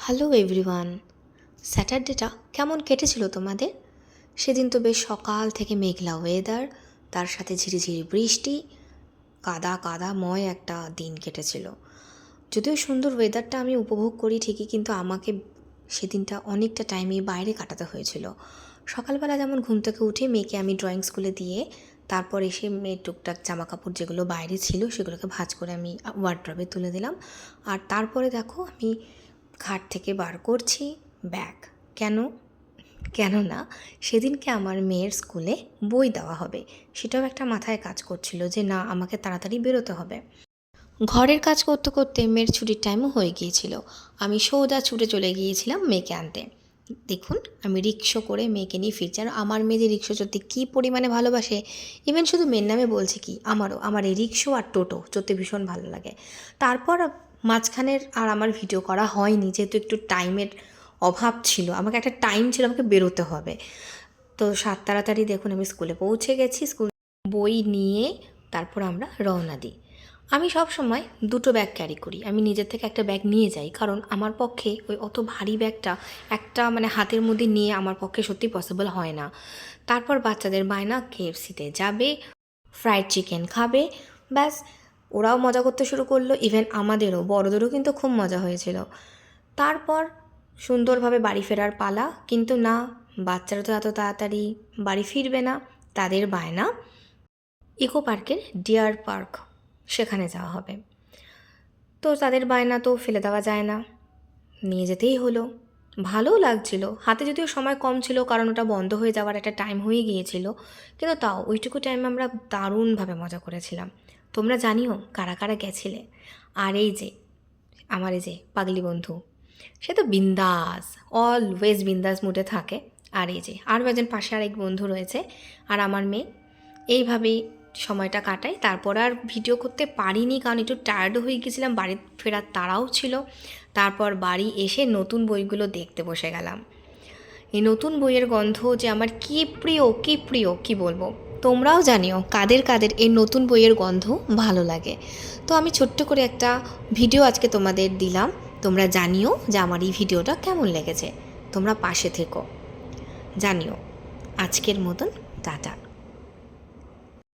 Hello everyone, স্যাটারডেটা কেমন কেটেছিল তোমাদের? সেদিন তো বেশ সকাল থেকে মেঘলা ওয়েদার, তার সাথে ঝিরিঝিরি বৃষ্টি, কাদা কাদাময় একটা দিন কেটেছিল। যদিও সুন্দর ওয়েদারটা আমি উপভোগ করি ঠিকই, কিন্তু আমাকে সেদিনটা অনেকটা টাইমই বাইরে কাটাতে হয়েছিল। সকালবেলা যেমন ঘুম থেকে উঠে মেয়েকে আমি ড্রয়িং স্কুলে দিয়ে তারপর এসে মেয়ের টুকটাক জামা কাপড় যেগুলো বাইরে ছিল সেগুলোকে ভাঁজ করে আমি ওয়ার্ড্রবে তুলে দিলাম। আর তারপরে দেখো আমি খাট থেকে বার করছি ব্যাগ। কেন? কেননা সেদিনকে আমার মেয়ের স্কুলে বই দেওয়া হবে। সেটাও একটা মাথায় কাজ করছিল যে না, আমাকে তাড়াতাড়ি বেরোতে হবে। ঘরের কাজ করতে করতে মেয়ের ছুটির টাইমও হয়ে গিয়েছিল। আমি সোজা ছুটে চলে গিয়েছিলাম মেয়েকে আনতে। দেখুন, আমি রিক্সা করে মেয়েকে নিয়ে ফিরছি। আর আমার মেয়ে যে রিক্সা চড়তে কী পরিমাণে ভালোবাসে, ইভেন শুধু মেয়ের নামে বলছে কি, আমার এই রিক্সা আর টোটো চড়তে ভীষণ ভালো লাগে। তারপর মাঝখানের আর আমার ভিডিও করা হয়নি, যেহেতু একটু টাইমের অভাব ছিল। আমাকে একটা টাইম ছিল, আমাকে বেরোতে হবে। তো তাড়াতাড়ি দেখুন আমি স্কুলে পৌঁছে গেছি। স্কুল বই নিয়ে তারপর আমরা রওনা দিই। আমি সব সময় দুটো ব্যাগ ক্যারি করি। আমি নিজের থেকে একটা ব্যাগ নিয়ে যাই, কারণ আমার পক্ষে ওই অত ভারী ব্যাগটা একটা হাতের মধ্যে নিয়ে আমার পক্ষে সত্যি পসিবল হয় না। তারপর বাচ্চাদের বায়না KFC-তে যাবে, ফ্রাইড চিকেন খাবে, ব্যাস। ওরাও মজা করতে শুরু করলো, ইভেন আমাদেরও, বড়দেরও কিন্তু খুব মজা হয়েছিল। তারপর সুন্দরভাবে বাড়ি ফেরার পালা, কিন্তু না, বাচ্চারা তো এত তাড়াতাড়ি বাড়ি ফিরবে না। তাদের বায়না ইকো পার্কের ডিয়ার পার্ক, সেখানে যাওয়া হবে। তো তাদের বায়না তো ফেলে দেওয়া যায় না, নিয়ে যেতেই হলো। ভালোও লাগছিল, হাতে যদিও সময় কম ছিল, কারণ ওটা বন্ধ হয়ে যাওয়ার একটা টাইম হয়ে গিয়েছিল, কিন্তু তাও ওইটুকু টাইমে আমরা দারুণভাবে মজা করেছিলাম। তোমরা জানিও কারা কারা গেছিলে। আর এই যে আমার এই যে পাগলি বন্ধু, সে তো বিন্দাস, অলওয়েজ বিন্দাস মুডে থাকে। আর এই যে আরও একজন পাশে আরেক বন্ধু রয়েছে, আর আমার মেয়ে। এইভাবেই সময়টা কাটাই। তারপর আর ভিডিও করতে পারিনি, কারণ একটু টায়ার্ডও হয়ে গেছিলাম, বাড়ি ফেরার তাড়াও ছিল। তারপর বাড়ি এসে নতুন বইগুলো দেখতে বসে গেলাম। এই নতুন বইয়ের গন্ধ যে আমার কী প্রিয় কী প্রিয় কী বলবো। তোমরাও জানিও কাদের কাদের এই নতুন বইয়ের গন্ধ ভালো লাগে। তো আমি ছোট্ট করে একটা ভিডিও আজকে তোমাদের দিলাম। তোমরা জানিও যে আমার এই ভিডিওটা কেমন লেগেছে। তোমরা পাশে থেকো, জানিও। আজকের মতন টাটা।